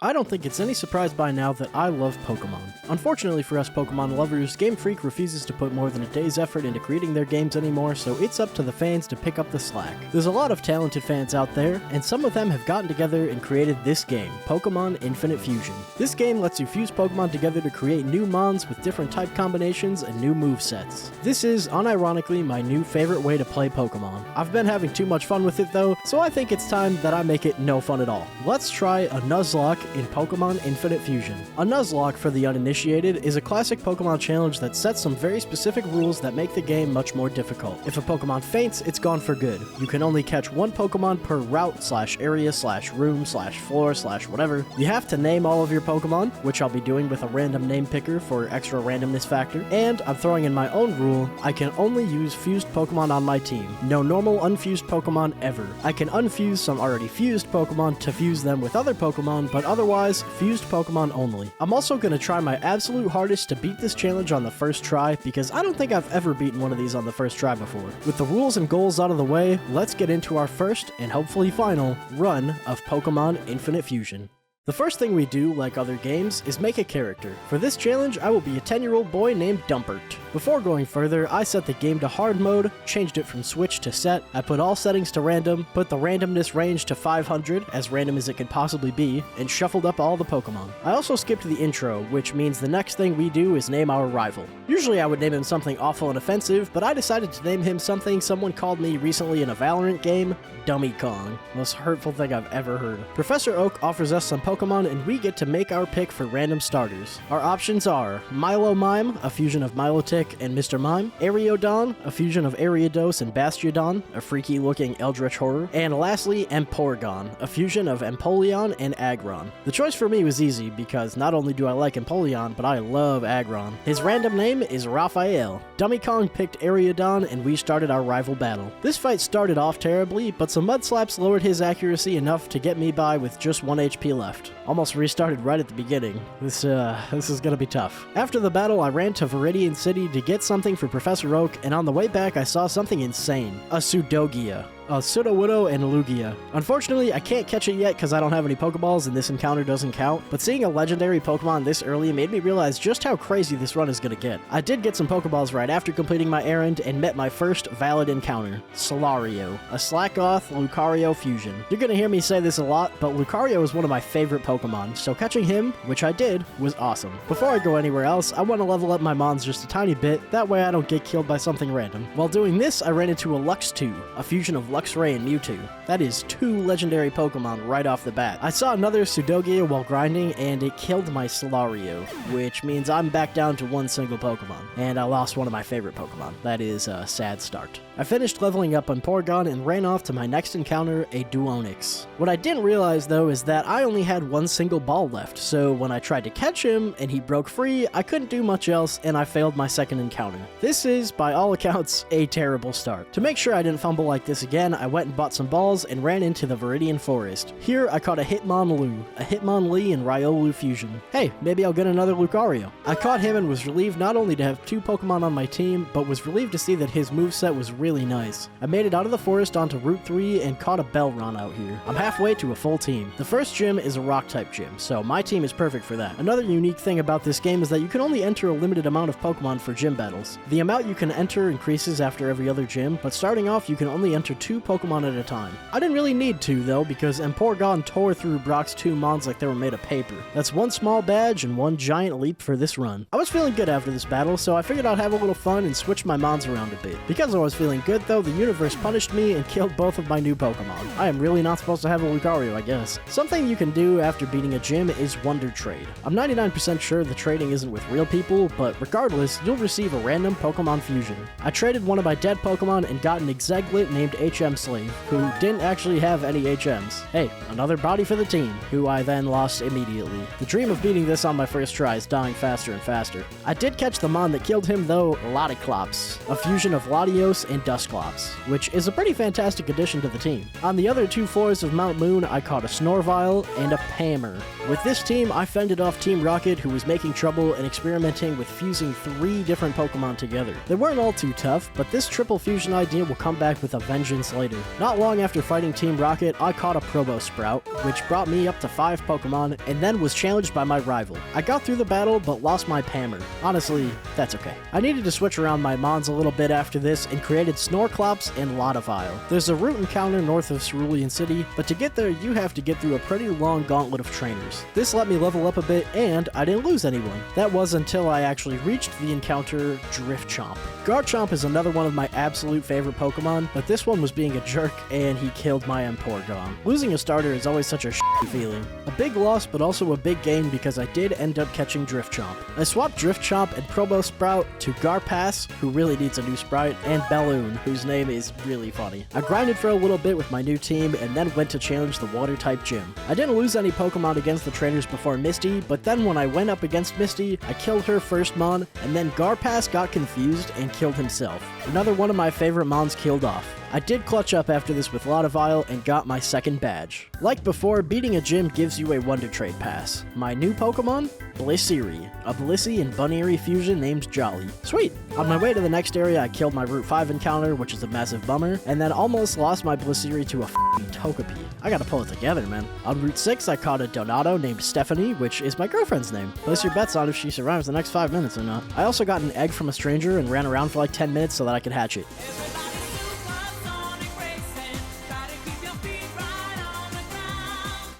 I don't think it's any surprise by now that I love Pokemon. Unfortunately for us Pokemon lovers, Game Freak refuses to put more than a day's effort into creating their games anymore, so it's up to the fans to pick up the slack. There's a lot of talented fans out there, and some of them have gotten together and created this game, Pokemon Infinite Fusion. This game lets you fuse Pokemon together to create new mons with different type combinations and new movesets. This is, unironically, my new favorite way to play Pokemon. I've been having too much fun with it though, so I think it's time that I make it no fun at all. Let's try a Nuzlocke in Pokemon Infinite Fusion. A Nuzlocke, for the uninitiated, is a classic Pokemon challenge that sets some very specific rules that make the game much more difficult. If a Pokemon faints, it's gone for good. You can only catch one Pokemon per route / area / room / floor / whatever. You have to name all of your Pokemon, which I'll be doing with a random name picker for extra randomness factor, and I'm throwing in my own rule, I can only use fused Pokemon on my team. No normal unfused Pokemon ever. I can unfuse some already fused Pokemon to fuse them with other Pokemon, but otherwise, fused Pokemon only. I'm also going to try my absolute hardest to beat this challenge on the first try, because I don't think I've ever beaten one of these on the first try before. With the rules and goals out of the way, let's get into our first, and hopefully final, run of Pokemon Infinite Fusion. The first thing we do, like other games, is make a character. For this challenge, I will be a 10-year-old boy named Dumpert. Before going further, I set the game to hard mode, changed it from switch to set, I put all settings to random, put the randomness range to 500, as random as it could possibly be, and shuffled up all the Pokemon. I also skipped the intro, which means the next thing we do is name our rival. Usually I would name him something awful and offensive, but I decided to name him something someone called me recently in a Valorant game, Dummy Kong. Most hurtful thing I've ever heard. Professor Oak offers us some Pokemon and we get to make our pick for random starters. Our options are Milo Mime, a fusion of Milotic and Mr. Mime, Ariodon, a fusion of Ariados and Bastiodon, a freaky looking eldritch horror, and lastly Empoleon, a fusion of Empoleon and Aggron. The choice for me was easy because not only do I like Empoleon, but I love Aggron. His random name is Raphael. Dummy Kong picked Ariodon and we started our rival battle. This fight started off terribly, but some mud slaps lowered his accuracy enough to get me by with just 1 HP left. Almost restarted right at the beginning. This is gonna be tough. After the battle, I ran to Viridian City to get something for Professor Oak, and on the way back I saw something insane. A Sudogia. A Sudowoodo and Lugia. Unfortunately, I can't catch it yet because I don't have any Pokeballs and this encounter doesn't count, but seeing a legendary Pokemon this early made me realize just how crazy this run is gonna get. I did get some Pokeballs right after completing my errand and met my first valid encounter, Solario, a Slackoth Lucario fusion. You're gonna hear me say this a lot, but Lucario is one of my favorite Pokemon, so catching him, which I did, was awesome. Before I go anywhere else, I want to level up my Mons just a tiny bit, that way I don't get killed by something random. While doing this, I ran into a Luxray, a fusion of Luxray and Mewtwo. That is 2 legendary Pokemon right off the bat. I saw another Sudogia while grinding, and it killed my Solario, which means I'm back down to 1 single Pokemon. And I lost one of my favorite Pokemon. That is a sad start. I finished leveling up on Porygon and ran off to my next encounter, a Duonix. What I didn't realize though is that I only had 1 single ball left, so when I tried to catch him and he broke free, I couldn't do much else and I failed my second encounter. This is, by all accounts, a terrible start. To make sure I didn't fumble like this again, I went and bought some balls and ran into the Viridian Forest. Here I caught a Hitmonlee, a Hitmonlee and Riolu fusion. Hey, maybe I'll get another Lucario. I caught him and was relieved not only to have 2 Pokemon on my team, but was relieved to see that his moveset was really nice. I made it out of the forest onto Route 3 and caught a Bellron out here. I'm halfway to a full team. The first gym is a rock type gym, so my team is perfect for that. Another unique thing about this game is that you can only enter a limited amount of Pokemon for gym battles. The amount you can enter increases after every other gym, but starting off you can only enter 2 Pokemon at a time. I didn't really need to though, because Empoleon tore through Brock's 2 Mons like they were made of paper. That's 1 small badge and 1 giant leap for this run. I was feeling good after this battle, so I figured I'd have a little fun and switch my Mons around a bit. Because I was feeling good though, the universe punished me and killed both of my new Pokemon. I am really not supposed to have a Lucario, I guess. Something you can do after beating a gym is Wonder Trade. I'm 99% sure the trading isn't with real people, but regardless, you'll receive a random Pokemon fusion. I traded one of my dead Pokemon and got an Exeggulet named HM Slave, who didn't actually have any HMs. Hey, another body for the team, who I then lost immediately. The dream of beating this on my first try is dying faster and faster. I did catch the Mon that killed him though, Latieclops, a fusion of Latios and Dusclops, which is a pretty fantastic addition to the team. On the other 2 floors of Mount Moon, I caught a Snorvile and a Pammer. With this team, I fended off Team Rocket, who was making trouble and experimenting with fusing 3 different Pokemon together. They weren't all too tough, but this triple fusion idea will come back with a vengeance later. Not long after fighting Team Rocket, I caught a Probosprout, which brought me up to 5 Pokemon, and then was challenged by my rival. I got through the battle, but lost my Pammer. Honestly, that's okay. I needed to switch around my Mons a little bit after this, and created Snorclops and Lottovile. There's a route encounter north of Cerulean City, but to get there, you have to get through a pretty long gauntlet of trainers. This let me level up a bit, and I didn't lose anyone. That was until I actually reached the encounter Drifchomp. Garchomp is another one of my absolute favorite Pokemon, but this one was being a jerk, and he killed my Emporygon. Losing a starter is always such a shitty feeling. A big loss, but also a big gain because I did end up catching Drifchomp. I swapped Drifchomp and Probosprout to Garpass, who really needs a new sprite, and Balloon, whose name is really funny. I grinded for a little bit with my new team, and then went to challenge the Water-type gym. I didn't lose any Pokemon against the trainers before Misty, but then when I went up against Misty, I killed her first Mon, and then Garpass got confused and killed himself. Another one of my favorite Mons killed off. I did clutch up after this with Lottovile and got my second badge. Like before, beating a gym gives you a Wonder Trade Pass. My new Pokemon? Blissey, a Blissey and Buneary fusion named Jolly. Sweet! On my way to the next area, I killed my Route 5 encounter, which is a massive bummer, and then almost lost my Blissey to a f***ing Togepi. I gotta pull it together, man. On Route 6, I caught a Donato named Stephanie, which is my girlfriend's name. Place your bets on if she survives the next 5 minutes or not. I also got an egg from a stranger and ran around for like 10 minutes so that I could hatch it.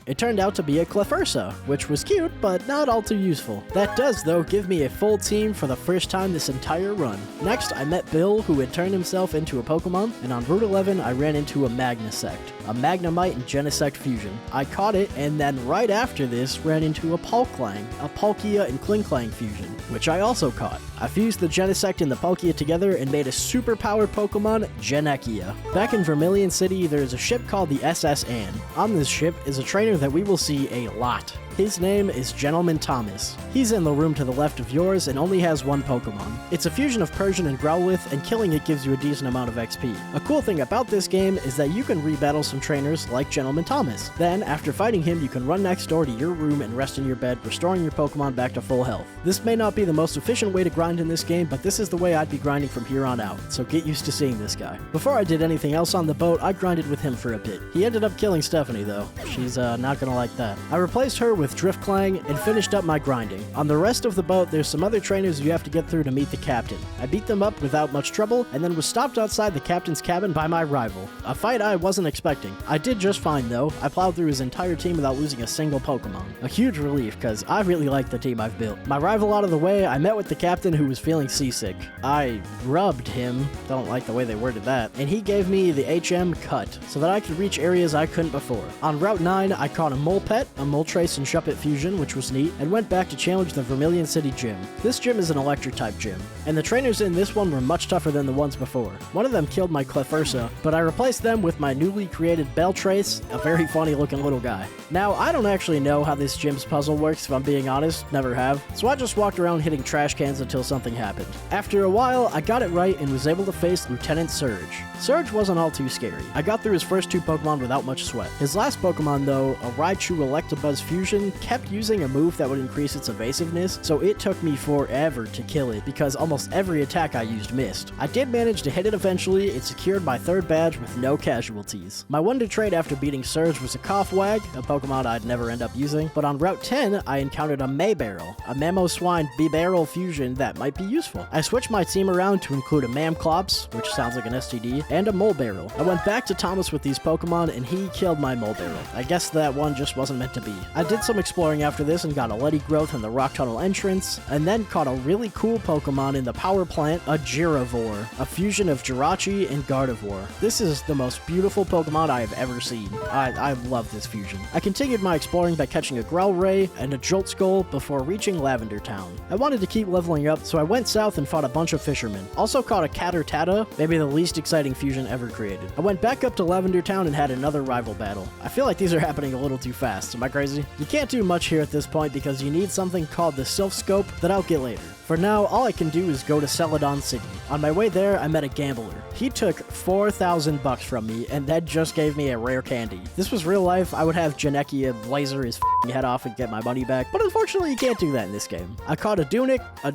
It turned out to be a Clefairy, which was cute, but not all too useful. That does, though, give me a full team for the first time this entire run. Next, I met Bill, who had turned himself into a Pokemon, and on Route 11, I ran into a Magnesect, a Magnemite and Genesect fusion. I caught it, and then right after this, ran into a Palklang, a Palkia and Klinklang fusion, which I also caught. I fused the Genesect and the Palkia together and made a super-powered Pokemon, Genekia. Back in Vermilion City, there is a ship called the SS Anne. On this ship is a trainer that we will see a lot. His name is Gentleman Thomas. He's in the room to the left of yours and only has 1 Pokemon. It's a fusion of Persian and Growlithe, and killing it gives you a decent amount of XP. A cool thing about this game is that you can rebattle some trainers like Gentleman Thomas. Then, after fighting him, you can run next door to your room and rest in your bed, restoring your Pokemon back to full health. This may not be the most efficient way to grind in this game, but this is the way I'd be grinding from here on out, so get used to seeing this guy. Before I did anything else on the boat, I grinded with him for a bit. He ended up killing Stephanie, though. She's not gonna like that. I replaced her with Driftklang and finished up my grinding. On the rest of the boat, there's some other trainers you have to get through to meet the captain. I beat them up without much trouble, and then was stopped outside the captain's cabin by my rival. A fight I wasn't expecting. I did just fine though. I plowed through his entire team without losing a single Pokemon. A huge relief, cause I really like the team I've built. My rival out of the way, I met with the captain who was feeling seasick. I rubbed him, don't like the way they worded that, and he gave me the HM cut, so that I could reach areas I couldn't before. On Route 9, I caught a Molpet, a Moltres and Shuppet fusion, which was neat, and went back to challenge the Vermilion City gym. This gym is an electric-type gym, and the trainers in this one were much tougher than the ones before. One of them killed my Clefairy, but I replaced them with my newly created Beltrace, a very funny-looking little guy. Now, I don't actually know how this gym's puzzle works, if I'm being honest, never have, so I just walked around hitting trash cans until something happened. After a while, I got it right and was able to face Lieutenant Surge. Surge wasn't all too scary. I got through his first 2 Pokemon without much sweat. His last Pokemon, though, a Raichu Electabuzz fusion, kept using a move that would increase its evasiveness, so it took me forever to kill it because almost every attack I used missed. I did manage to hit it eventually. It secured my 3rd badge with no casualties. My Wonder Trade after beating Surge was a Coughlwag, a Pokemon I'd never end up using, but on Route 10, I encountered a Maybarrel, a Mamoswine Bibarel fusion that might be useful. I switched my team around to include a Mamclops, which sounds like an STD, and a Molebarrel. I went back to Thomas with these Pokemon, and he killed my Molebarel. I guess that one just wasn't meant to be. I did some exploring after this and got a Letty Growth in the Rock Tunnel entrance, and then caught a really cool Pokemon in the Power Plant, a Giravore, a fusion of Jirachi and Gardevoir. This is the most beautiful Pokemon I have ever seen. I love this fusion. I continued my exploring by catching a Growlray and a Jolt Skull before reaching Lavender Town. I wanted to keep leveling up, so I went south and fought a bunch of fishermen. Also caught a Catertata, maybe the least exciting fusion ever created. I went back up to Lavender Town and had another rival battle. I feel like these are happening a little too fast. Am I crazy? You can't can't do much here at this point because you need something called the Sylph Scope that I'll get later. For now, all I can do is go to Celadon City. On my way there, I met a gambler. He took 4,000 bucks from me, and that just gave me a rare candy. If this was real life, I would have Janekia laser his head off and get my money back, but unfortunately you can't do that in this game. I caught a Dunic, I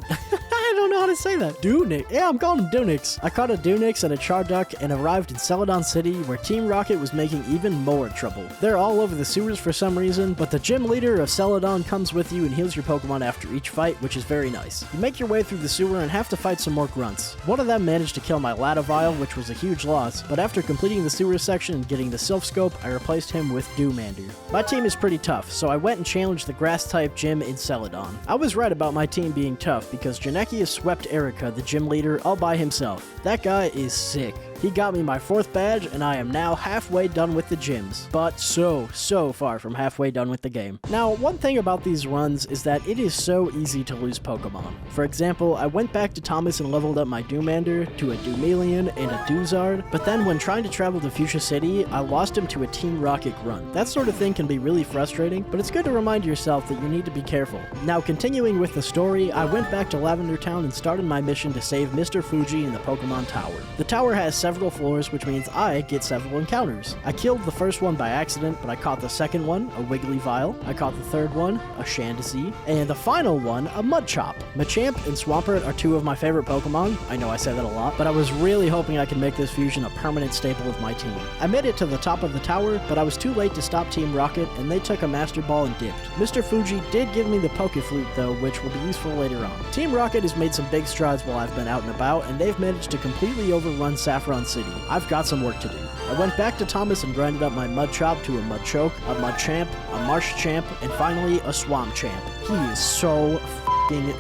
don't know how to say that. Dunic. Yeah, I'm calling them Dunics. I caught a Dunix and a Charduck and arrived in Celadon City where Team Rocket was making even more trouble. They're all over the sewers for some reason, but the gym leader of Celadon comes with you and heals your Pokemon after each fight, which is very nice. You make your way through the sewer and have to fight some more grunts. One of them managed to kill my Ladavile, which was a huge loss, but after completing the sewer section and getting the Sylph Scope, I replaced him with Doomander. My team is pretty tough, so I went and challenged the Grass-type gym in Celadon. I was right about my team being tough because Janekia swept Erica, the gym leader, all by himself. That guy is sick. He got me my 4th badge, and I am now halfway done with the gyms. But so far from halfway done with the game. Now, one thing about these runs is that it is so easy to lose Pokemon. For example, I went back to Thomas and leveled up my Doomander to a Doomelion and a Doozard, but then when trying to travel to Fuchsia City, I lost him to a Team Rocket grunt. That sort of thing can be really frustrating, but it's good to remind yourself that you need to be careful. Now, continuing with the story, I went back to Lavender Town and started my mission to save Mr. Fuji in the Pokemon Tower. The tower has several floors, which means I get several encounters. I killed the first one by accident, but I caught the second one, a Wigglyvile. I caught the third one, a Shandazy. And the final one, a Mudchop. Machamp and Swampert are 2 of my favorite Pokemon. I know I say that a lot, but I was really hoping I could make this fusion a permanent staple of my team. I made it to the top of the tower, but I was too late to stop Team Rocket, and they took a Master Ball and dipped. Mr. Fuji did give me the Pokeflute though, which will be useful later on. Team Rocket has made some big strides while I've been out and about, and they've managed to completely overrun Saffron City. I've got some work to do. I went back to Thomas and grinded up my Mudchop to a Mudchoke, a Mudchamp, a Marshchamp, and finally a Swampchamp. He is so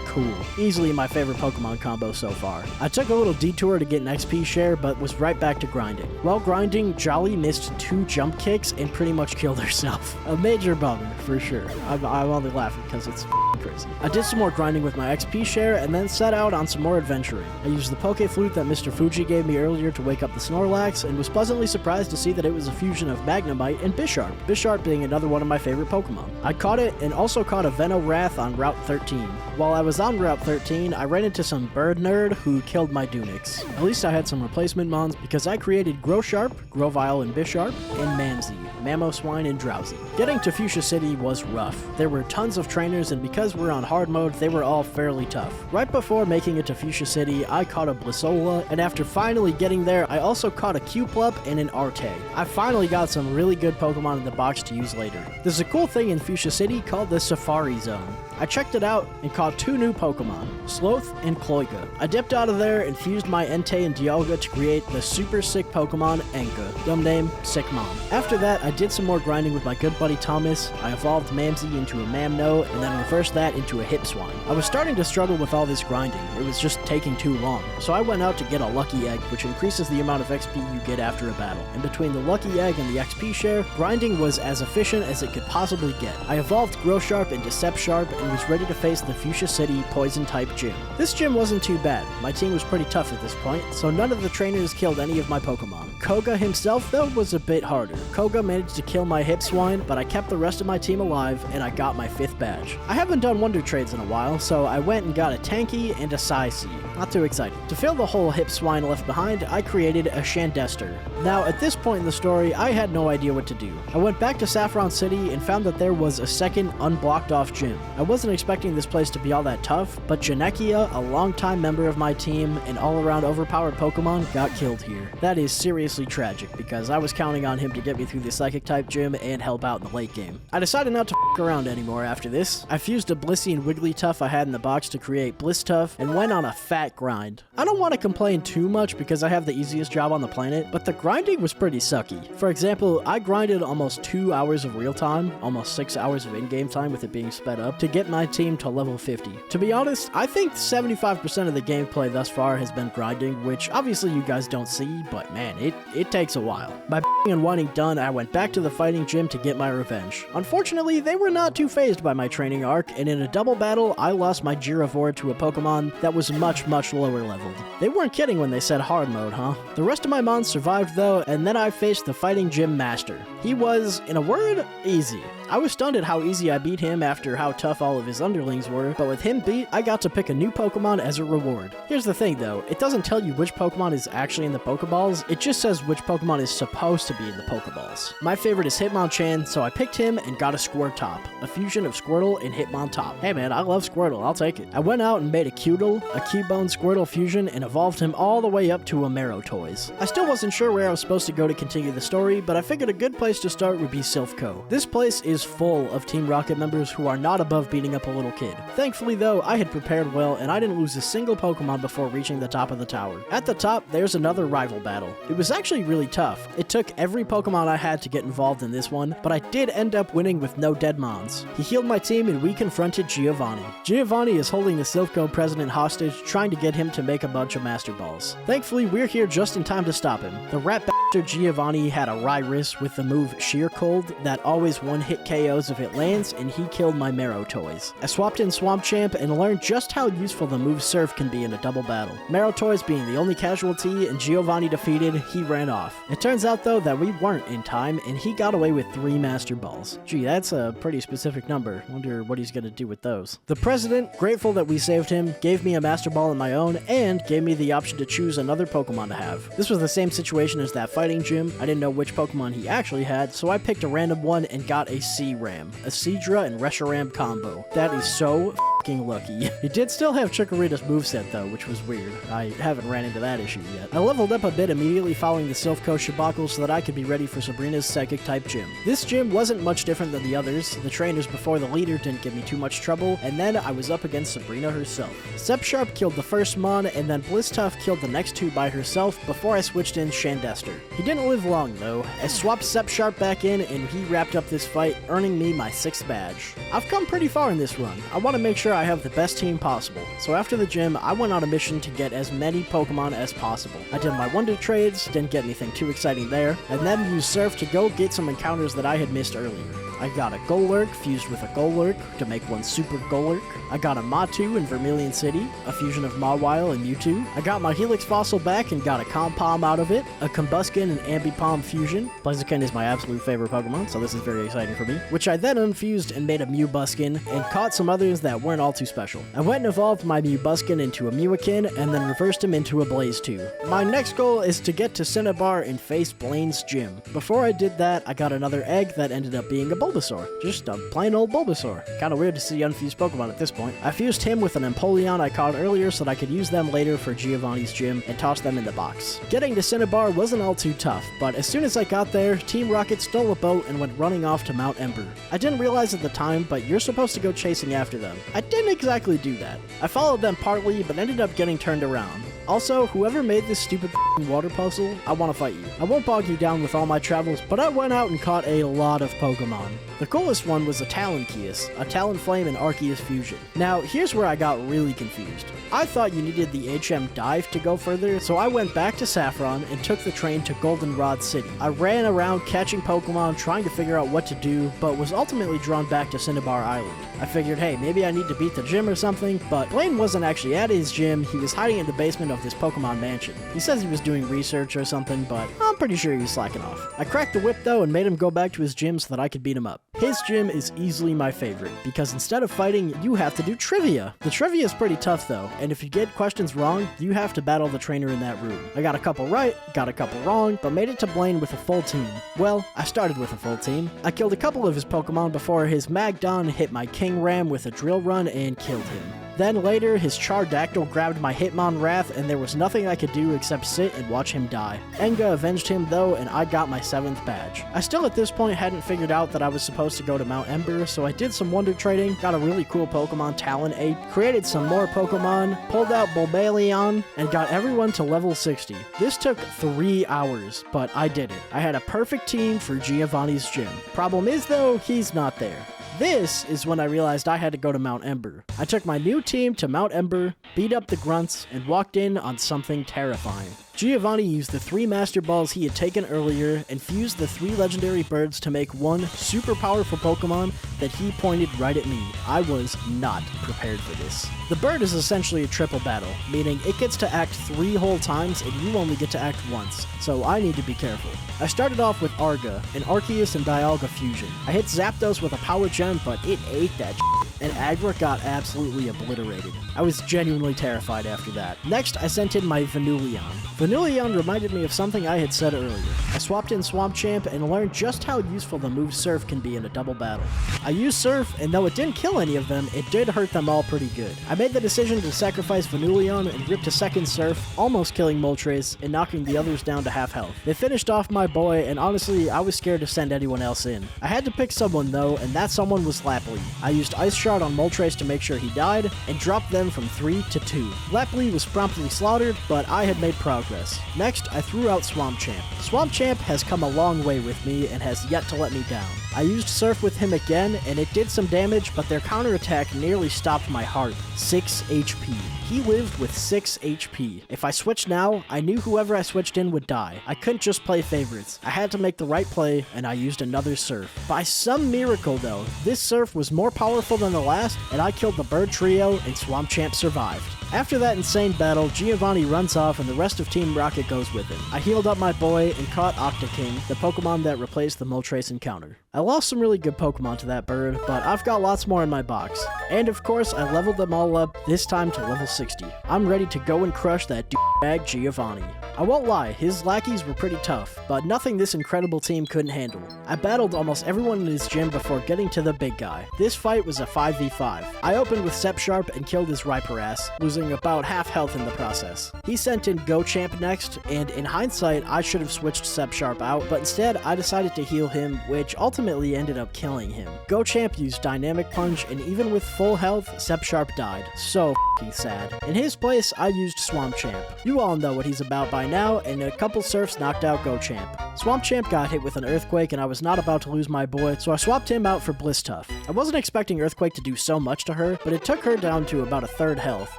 cool. Easily my favorite Pokemon combo so far. I took a little detour to get an XP share, but was right back to grinding. While grinding, Jolly missed 2 jump kicks and pretty much killed herself. A major bummer, for sure. I'm only laughing because it's crazy. I did some more grinding with my XP share and then set out on some more adventuring. I used the Pokeflute that Mr. Fuji gave me earlier to wake up the Snorlax and was pleasantly surprised to see that it was a fusion of Magnemite and Bisharp. Bisharp being another one of my favorite Pokemon. I caught it and also caught a Venovrath on Route 13. While I was on Route 13, I ran into some bird nerd who killed my Dunix. At least I had some replacement mons because I created Grosharp, Grovyle and Bisharp, and Mamsie, Mamoswine and Drowsy. Getting to Fuchsia City was rough. There were tons of trainers and because we're on hard mode, they were all fairly tough. Right before making it to Fuchsia City, I caught a Blissola, and after finally getting there, I also caught a Q-Plup and an Arte. I finally got some really good Pokemon in the box to use later. There's a cool thing in Fuchsia City called the Safari Zone. I checked it out and caught 2 new Pokemon, Sloth and Cloyga. I dipped out of there and fused my Entei and Dialga to create the super sick Pokemon Enka. Dumb name, sick mom. After that, I did some more grinding with my good buddy Thomas. I evolved Mamsie into a Mamno and then reversed that into a Hipswine. I was starting to struggle with all this grinding. It was just taking too long. So I went out to get a Lucky Egg, which increases the amount of XP you get after a battle. And between the Lucky Egg and the XP share, grinding was as efficient as it could possibly get. I evolved Grosharp into Sepsharp and was ready to face the Fuchsia City Poison-type gym. This gym wasn't too bad. My team was pretty tough at this point, so none of the trainers killed any of my Pokemon. Koga himself, though, was a bit harder. Koga managed to kill my Hipswine, but I kept the rest of my team alive, and I got my 5th badge. I haven't done Wonder Trades in a while, so I went and got a Tanky and a Psy-C. Not too excited. To fill the whole Hipswine left behind, I created a Shandester. Now, at this point in the story, I had no idea what to do. I went back to Saffron City and found that there was a second unblocked off gym. I wasn't expecting this place to be all that tough, but Janekia, a longtime member of my team and all-around overpowered Pokemon, got killed here. That is seriously tragic, because I was counting on him to get me through the Psychic-type gym and help out in the late game. I decided not to f**k around anymore after this. I fused a Blissey and Wigglytuff I had in the box to create Blisstuff and went on a fat grind. I don't want to complain too much because I have the easiest job on the planet, but the grinding was pretty sucky. For example, I grinded almost 2 hours of real time, almost 6 hours of in-game time with it being sped up, to get my team to level 50. To be honest, I think 75% of the gameplay thus far has been grinding, which obviously you guys don't see, but man, it takes a while. By and wanting done, I went back to the fighting gym to get my revenge. Unfortunately, they were not too fazed by my training arc, and in a double battle, I lost my Giravore to a Pokemon that was much lower leveled. They weren't kidding when they said hard mode, huh? The rest of my mons survived though, and then I faced the fighting gym master. He was, in a word, easy. I was stunned at how easy I beat him after how tough all of his underlings were, but with him beat, I got to pick a new Pokemon as a reward. Here's the thing though, it doesn't tell you which Pokemon is actually in the Pokeballs, it just says which Pokemon is supposed to be in the Pokeballs. My favorite is Hitmonchan, so I picked him and got a Squirtop, a fusion of Squirtle and Hitmontop. Hey man, I love Squirtle, I'll take it. I went out and made a Cudel, a Cubone Squirtle fusion, and evolved him all the way up to a Marowtoys. I still wasn't sure where I was supposed to go to continue the story, but I figured a good place to start would be Silphco. This place is full of Team Rocket members who are not above beating up a little kid. Thankfully though, I had prepared well and I didn't lose a single Pokemon before reaching the top of the tower. At the top, there's another rival battle. It was actually really tough. It took every Pokemon I had to get involved in this one, but I did end up winning with no Deadmons. He healed my team and we confronted Giovanni. Giovanni is holding the Silphco president hostage, trying to get him to make a bunch of Master Balls. Thankfully, we're here just in time to stop him. The rat bastard Giovanni had a Ryrus with the move Sheer Cold that always one-hit KOs if it lands, and he killed my Marowtoys. I swapped in Swamp Champ and learned just how useful the move Surf can be in a double battle. Marowtoys being the only casualty and Giovanni defeated, he ran off. It turns out though that we weren't in time and he got away with 3 Master Balls. Gee, that's a pretty specific number. Wonder what he's gonna do with those. The president, grateful that we saved him, gave me a Master Ball of my own and gave me the option to choose another Pokemon to have. This was the same situation as that fighting gym. I didn't know which Pokemon he actually had, so I picked a random one and got a C-Ram, a Seadra and Reshiram combo. That is so f***ing lucky. He did still have Chikorita's moveset though, which was weird. I haven't ran into that issue yet. I leveled up a bit immediately following the Silphco Shabacle so that I could be ready for Sabrina's Psychic-type gym. This gym wasn't much different than the others. The trainers before the leader didn't give me too much trouble, and then I was up against Sabrina herself. Sepsharp killed the first Mon, and then Blitztuff killed the next 2 by herself before I switched in Shandester. He didn't live long though. I swapped Sepsharp back in and he wrapped up this fight, earning me my 6th badge. I've come pretty far in this run. I want to make sure I have the best team possible, so after the gym, I went on a mission to get as many Pokemon as possible. I did my Wonder Trades, didn't get anything too exciting there, and then used Surf to go get some encounters that I had missed earlier. I got a Golurk fused with a Golurk to make one Super Golurk. I got a Matu in Vermilion City, a fusion of Mawile and Mewtwo. I got my Helix fossil back and got a Compalm out of it, a Combuskin and Ambipom fusion. Blaziken is my absolute favorite Pokemon, so this is very exciting for me. Which I then unfused and made a Mewbuskin, and caught some others that weren't all too special. I went and evolved my Mewbuskin into a Mewakin, and then reversed him into a Blaze2. My next goal is to get to Cinnabar and face Blaine's gym. Before I did that, I got another egg that ended up being a Bulbasaur. Just a plain old Bulbasaur. Kinda weird to see unfused Pokemon at this point. I fused him with an Empoleon I caught earlier so that I could use them later for Giovanni's gym and toss them in the box. Getting to Cinnabar wasn't all too tough, but as soon as I got there, Team Rocket stole a boat and went running off to Mount Ember. I didn't realize at the time, but you're supposed to go chasing after them. I didn't exactly do that. I followed them partly, but ended up getting turned around. Also, whoever made this stupid water puzzle, I want to fight you. I won't bog you down with all my travels, but I went out and caught a lot of Pokemon. The coolest one was a Talonkeus, a Talonflame and Arceus fusion. Now, here's where I got really confused. I thought you needed the HM dive to go further, so I went back to Saffron and took the train to Goldenrod City. I ran around catching Pokemon, trying to figure out what to do, but was ultimately drawn back to Cinnabar Island. I figured, hey, maybe I need to beat the gym or something, but Blaine wasn't actually at his gym, he was hiding in the basement of this Pokemon mansion. He says he was doing research or something, but I'm pretty sure he was slacking off. I cracked the whip though and made him go back to his gym so that I could beat him up. His gym is easily my favorite, because instead of fighting, you have to do trivia. The trivia is pretty tough though, and if you get questions wrong, you have to battle the trainer in that room. I got a couple right, got a couple wrong, but made it to Blaine with a full team. Well, I started with a full team. I killed a couple of his Pokemon before his Magdon hit my King Ram with a Drill Run and killed him. Then later, his Chardackdal grabbed my Hitmonwrath, and there was nothing I could do except sit and watch him die. Enga avenged him though, and I got my 7th badge. I still at this point hadn't figured out that I was supposed to go to Mount Ember, so I did some wonder trading, got a really cool Pokemon Talonade, created some more Pokemon, pulled out Bulbaleon, and got everyone to level 60. This took 3 hours, but I did it. I had a perfect team for Giovanni's gym. Problem is though, he's not there. This is when I realized I had to go to Mount Ember. I took my new team to Mount Ember, beat up the grunts, and walked in on something terrifying. Giovanni used the 3 Master Balls he had taken earlier and fused the 3 legendary birds to make one super powerful Pokemon that he pointed right at me. I was not prepared for this. The bird is essentially a triple battle, meaning it gets to act 3 whole times and you only get to act once, so I need to be careful. I started off with Arga, an Arceus and Dialga fusion. I hit Zapdos with a Power Gem, but it ate that and Agra got absolutely obliterated. I was genuinely terrified after that. Next, I sent in my Vanillion. Vanillion reminded me of something I had said earlier. I swapped in Swamp Champ and learned just how useful the move Surf can be in a double battle. I used Surf, and though it didn't kill any of them, it did hurt them all pretty good. I made the decision to sacrifice Vanillion and ripped a second Surf, almost killing Moltres and knocking the others down to half health. They finished off my boy, and honestly, I was scared to send anyone else in. I had to pick someone though, and that someone was Laply. I used Ice Shard on Moltres to make sure he died, and dropped them from 3 to 2. Laply was promptly slaughtered, but I had made progress. Next, I threw out Swamp Champ. Swamp Champ has come a long way with me and has yet to let me down. I used Surf with him again, and it did some damage, but their counterattack nearly stopped my heart. 6 HP. He lived with 6 HP. If I switched now, I knew whoever I switched in would die. I couldn't just play favorites. I had to make the right play, and I used another Surf. By some miracle though, this Surf was more powerful than the last, and I killed the bird trio, and Swamp Champ survived. After that insane battle, Giovanni runs off and the rest of Team Rocket goes with him. I healed up my boy and caught Octoking, the Pokemon that replaced the Moltres encounter. I lost some really good Pokemon to that bird, but I've got lots more in my box. And of course, I leveled them all up, this time to level 60. I'm ready to go and crush that douchebag Giovanni. I won't lie, his lackeys were pretty tough, but nothing this incredible team couldn't handle. I battled almost everyone in his gym before getting to the big guy. This fight was a 5v5. I opened with Sepsharp and killed his Riperass, losing about half health in the process. He sent in Go-Champ next, and in hindsight, I should have switched Sepsharp out, but instead, I decided to heal him, which ultimately ended up killing him. Go-Champ used Dynamic Punch, and even with full health, Sepsharp died. So f***ing sad. In his place, I used Swamp Champ. You all know what he's about by now, and a couple Surfs knocked out Go-Champ. Swamp Champ got hit with an Earthquake, and I was not about to lose my boy, so I swapped him out for Blistuff. I wasn't expecting Earthquake to do so much to her, but it took her down to about a third health.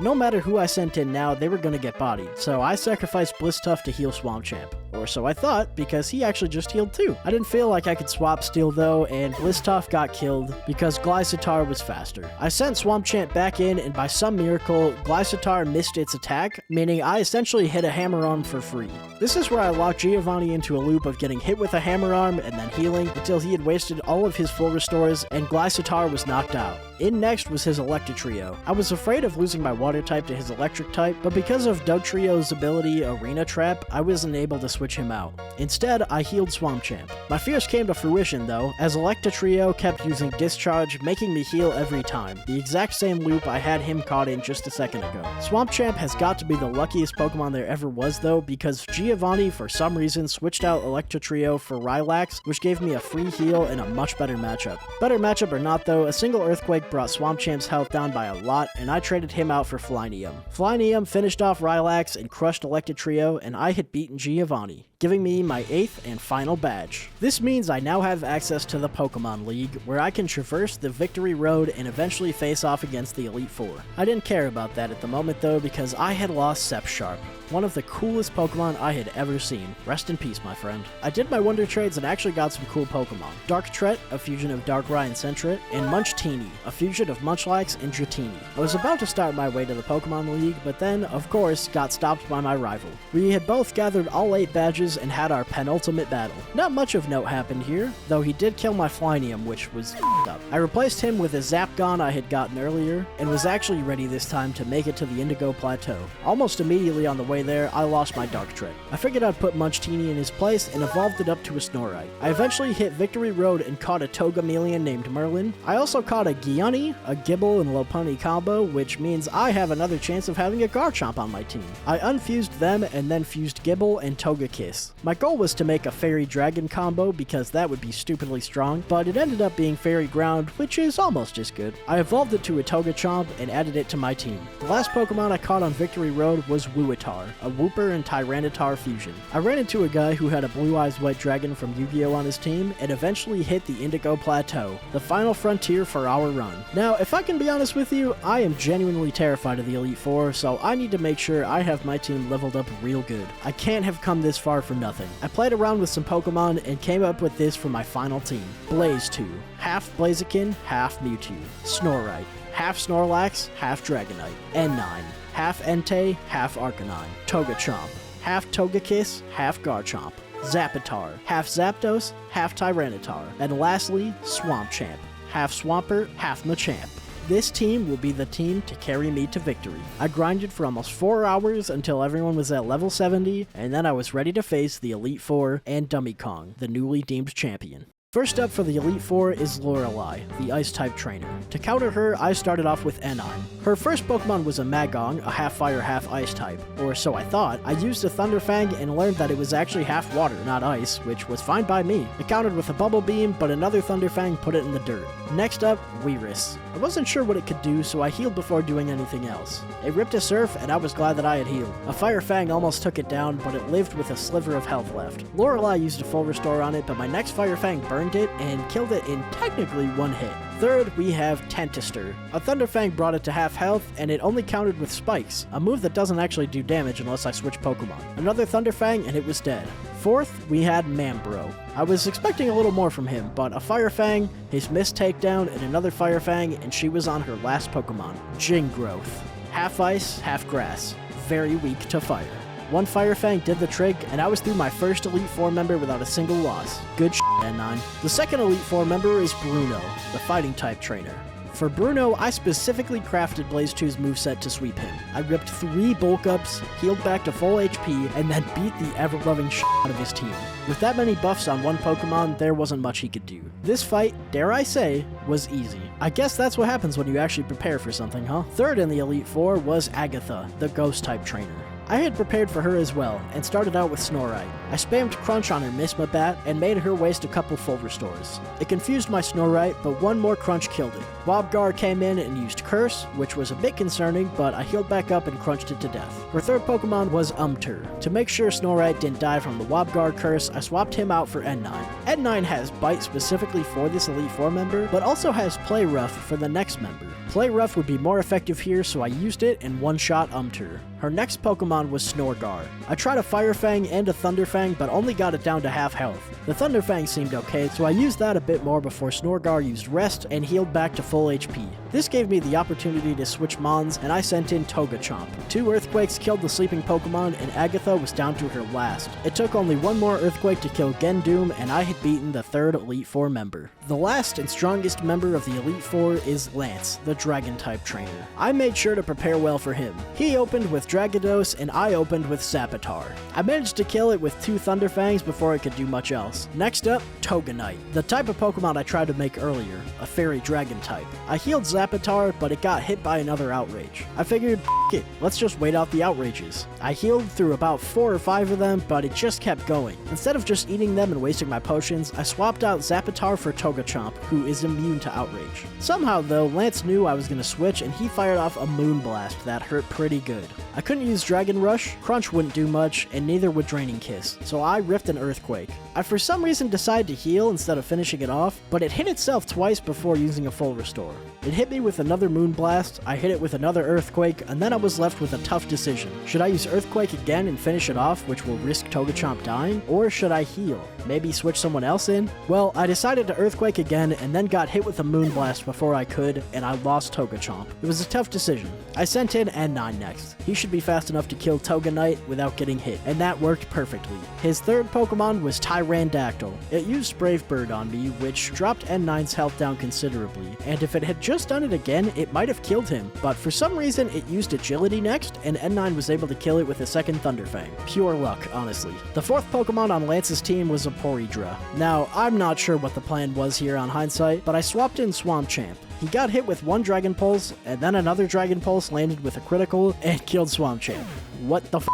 No matter who I sent in now, they were gonna get bodied, so I sacrificed Blistuff to heal Swamp Champ. Or so I thought, because he actually just healed too. I didn't feel like I could swap Steel though, and Blistuff got killed because Glycitar was faster. I sent Swamp Champ back in, and by some miracle, Glycitar missed its attack, meaning I essentially hit a Hammer Arm for free. This is where I locked Giovanni into a loop of getting hit with a Hammer Arm and then healing until he had wasted all of his full restores and Glycitar was knocked out. In next was his Electro. I was afraid of losing my Water type to his Electric type, but because of Dugtrio's ability Arena Trap, I wasn't able to switch him out. Instead, I healed Swamp Champ. My fears came to fruition though, as Electro kept using Discharge, making me heal every time, the exact same loop I had him caught in just a second ago. Swamp Champ has got to be the luckiest Pokemon there ever was though, because Giovanni for some reason switched out Electro for Rylax, which gave me a free heal and a much better matchup. Better matchup or not though, a single Earthquake brought Swamp Champ's health down by a lot, and I traded him out for Flyneum. Flyneum finished off Rylax and crushed Electro, and I had beaten Giovanni, giving me my 8th and final badge. This means I now have access to the Pokemon League, where I can traverse the victory road and eventually face off against the Elite Four. I didn't care about that at the moment though, because I had lost Sepsharp, one of the coolest Pokemon I had ever seen. Rest in peace, my friend. I did my Wonder Trades and actually got some cool Pokemon. Darktret, a fusion of Darkrai and Sentret, and Munchtini, a fusion of Munchlax and Dratini. I was about to start my way to the Pokemon League, but then, of course, got stopped by my rival. We had both gathered all 8 badges and had our penultimate battle. Not much of note happened here, though he did kill my Flyneum, which was f***ed up. I replaced him with a Zapgon I had gotten earlier, and was actually ready this time to make it to the Indigo Plateau. Almost immediately on the way there, I lost my Darktret. I figured I'd put Munchtini in his place and evolved it up to a Snorite. I eventually hit Victory Road and caught a Togemelion named Merlin. I also caught a Gianni, a Gibble, and Lopunny combo, which means I have another chance of having a Garchomp on my team. I unfused them and then fused Gibble and Togekiss. Yes. My goal was to make a Fairy Dragon combo because that would be stupidly strong, but it ended up being Fairy Ground, which is almost as good. I evolved it to a Togechiomp and added it to my team. The last Pokemon I caught on Victory Road was Wooatar, a Wooper and Tyranitar fusion. I ran into a guy who had a Blue Eyes White Dragon from Yu-Gi-Oh! On his team and eventually hit the Indigo Plateau, the final frontier for our run. Now, if I can be honest with you, I am genuinely terrified of the Elite Four, so I need to make sure I have my team leveled up real good. I can't have come this far for nothing. I played around with some Pokemon and came up with this for my final team. Blaze 2, half Blaziken, half Mewtwo. Snorite, half Snorlax, half Dragonite. N9, half Entei, half Arcanine. Togechiomp, half Togekiss, half Garchomp. Zappatar, half Zapdos, half Tyranitar. And lastly, Swampchamp, half Swampert, half Machamp. This team will be the team to carry me to victory. I grinded for almost 4 hours until everyone was at level 70, and then I was ready to face the Elite Four and Dummy Kong, the newly deemed champion. First up for the Elite Four is Lorelei, the Ice-type trainer. To counter her, I started off with N9. Her first Pokemon was a Magong, a half-fire, half-ice type, or so I thought. I used a Thunderfang and learned that it was actually half water, not ice, which was fine by me. It countered with a Bubble Beam, but another Thunderfang put it in the dirt. Next up, Weirus. I wasn't sure what it could do, so I healed before doing anything else. It ripped a Surf, and I was glad that I had healed. A Fire Fang almost took it down, but it lived with a sliver of health left. Lorelei used a full restore on it, but my next Fire Fang burned it and killed it in technically one hit. Third, we have Tentister. A Thunderfang brought it to half health, and it only countered with Spikes, a move that doesn't actually do damage unless I switch Pokemon. Another Thunderfang, and it was dead. Fourth, we had Mambro. I was expecting a little more from him, but a Fire Fang, his missed takedown, and another Fire Fang, and she was on her last Pokemon. Gingrowth. Half ice, half grass. Very weak to fire. One Fire Fang did the trick, and I was through my first Elite Four member without a single loss. Good shit, N9. The second Elite Four member is Bruno, the fighting type trainer. For Bruno, I specifically crafted Blaze 2's moveset to sweep him. I ripped 3 bulk ups, healed back to full HP, and then beat the ever-loving shit out of his team. With that many buffs on one Pokemon, there wasn't much he could do. This fight, dare I say, was easy. I guess that's what happens when you actually prepare for something, huh? Third in the Elite Four was Agatha, the ghost-type trainer. I had prepared for her as well, and started out with Snorite. I spammed Crunch on her Misma Bat, and made her waste a couple full restores. It confused my Snorite, but one more Crunch killed it. Wobgar came in and used Curse, which was a bit concerning, but I healed back up and crunched it to death. Her third Pokemon was Umtur. To make sure Snorite didn't die from the Wobgar Curse, I swapped him out for N9. N9 has Bite specifically for this Elite Four member, but also has Play Rough for the next member. Play Rough would be more effective here, so I used it and one-shot Umtur. Her next Pokemon was Snorgar. I tried a Fire Fang and a Thunder Fang, but only got it down to half health. The Thunder Fang seemed okay, so I used that a bit more before Snorgar used Rest and healed back to full HP. This gave me the opportunity to switch Mons, and I sent in Togechiomp. 2 Earthquakes killed the sleeping Pokemon, and Agatha was down to her last. It took only one more Earthquake to kill Gendoom, and I had beaten the third Elite Four member. The last and strongest member of the Elite Four is Lance, the Dragon-type trainer. I made sure to prepare well for him. He opened with Dragados, and I opened with Zappatar. I managed to kill it with 2 Thunderfangs before it could do much else. Next up, Toganite, the type of Pokemon I tried to make earlier, a Fairy Dragon type. I healed Zappatar, but it got hit by another Outrage. I figured, f it, let's just wait out the Outrages. I healed through about 4 or 5 of them, but it just kept going. Instead of just eating them and wasting my potions, I swapped out Zappatar for Togechiomp, who is immune to Outrage. Somehow though, Lance knew I was going to switch, and he fired off a Moonblast that hurt pretty good. I couldn't use Dragon Rush, Crunch wouldn't do much, and neither would Draining Kiss, so I ripped an Earthquake. I for some reason decided to heal instead of finishing it off, but it hit itself twice before using a full restore. It hit me with another Moonblast, I hit it with another Earthquake, and then I was left with a tough decision. Should I use Earthquake again and finish it off, which will risk Togechiomp dying, or should I heal? Maybe switch someone else in? Well, I decided to Earthquake again, and then got hit with a Moonblast before I could, and I lost Togechiomp. It was a tough decision. I sent in N9 next. He should be fast enough to kill Toganite without getting hit, and that worked perfectly. His third Pokemon was Tyrandactyl. It used Brave Bird on me, which dropped N9's health down considerably, and if it had just done it again, it might have killed him, but for some reason it used Agility next, and N9 was able to kill it with a second Thunderfang. Pure luck, honestly. The fourth Pokemon on Lance's team was a Porygra. Now, I'm not sure what the plan was here on hindsight, but I swapped in Swampchamp. He got hit with one Dragon Pulse, and then another Dragon Pulse landed with a critical and killed Swampchamp. What the f***?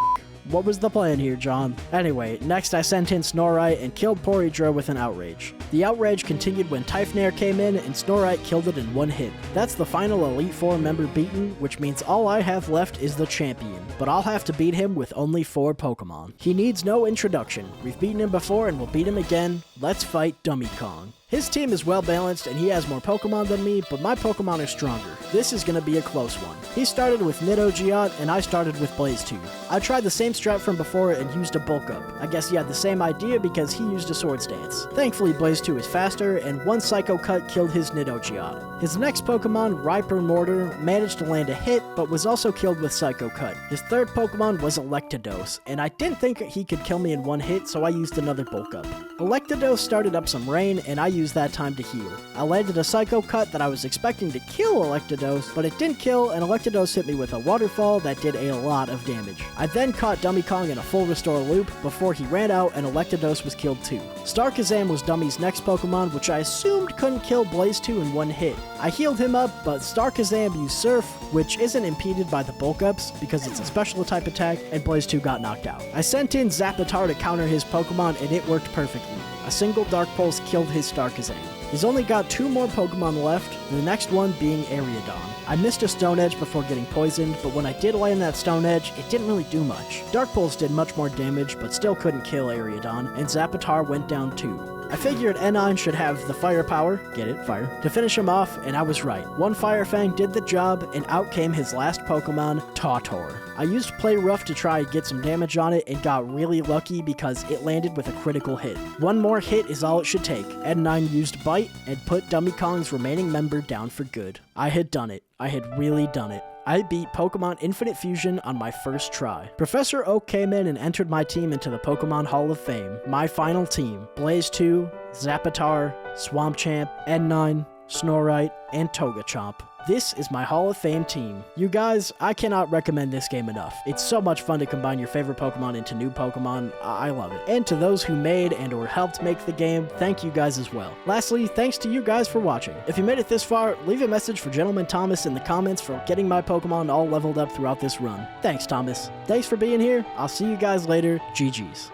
What was the plan here, John? Anyway, next I sent in Snorite and killed Porydra with an Outrage. The Outrage continued when Typhnair came in, and Snorite killed it in one hit. That's the final Elite Four member beaten, which means all I have left is the champion, but I'll have to beat him with only 4 Pokemon. He needs no introduction. We've beaten him before and we'll beat him again. Let's fight Dummy Kong. His team is well balanced and he has more Pokemon than me, but my Pokemon are stronger. This is going to be a close one. He started with Nidogeot and I started with Blaze2. I tried the same strat from before and used a bulk up. I guess he had the same idea because he used a Swords Dance. Thankfully Blaze2 is faster and one Psycho Cut killed his Nidogeot. His next Pokemon, Rhyper Mortar, managed to land a hit but was also killed with Psycho Cut. His third Pokemon was Electados, and I didn't think he could kill me in one hit, so I used another bulk up. Electados started up some rain and I used that time to heal. I landed a Psycho Cut that I was expecting to kill Electados, but it didn't kill, and Electados hit me with a waterfall that did a lot of damage. I then caught Dummy Kong in a full restore loop before he ran out and Electados was killed too. Starkazam was Dummy's next Pokemon, which I assumed couldn't kill Blaze2 in one hit. I healed him up, but Starkazam used Surf, which isn't impeded by the bulk ups because it's a special type attack, and Blaze2 got knocked out. I sent in Zappatar to counter his Pokemon and it worked perfectly. A single Dark Pulse killed his Starkazam. He's only got 2 more Pokemon left, the next one being Ariadon. I missed a Stone Edge before getting poisoned, but when I did land that Stone Edge, it didn't really do much. Dark Pulse did much more damage, but still couldn't kill Ariadon, and Zappatar went down too. I figured N9 should have the firepower, get it, fire, to finish him off, and I was right. One Fire Fang did the job, and out came his last Pokemon, Tautor. I used Play Rough to try and get some damage on it, and got really lucky because it landed with a critical hit. One more hit is all it should take. N9 used Bite, and put Dummy Kong's remaining member down for good. I had done it. I had really done it. I beat Pokemon Infinite Fusion on my first try. Professor Oak came in and entered my team into the Pokemon Hall of Fame. My final team: Blaze2, Zappatar, Swampchamp, N9, Snorite, and Togachomp. This is my Hall of Fame team. You guys, I cannot recommend this game enough. It's so much fun to combine your favorite Pokemon into new Pokemon. I love it. And to those who made and or helped make the game, thank you guys as well. Lastly, thanks to you guys for watching. If you made it this far, leave a message for Gentleman Thomas in the comments for getting my Pokemon all leveled up throughout this run. Thanks, Thomas. Thanks for being here. I'll see you guys later. GG's.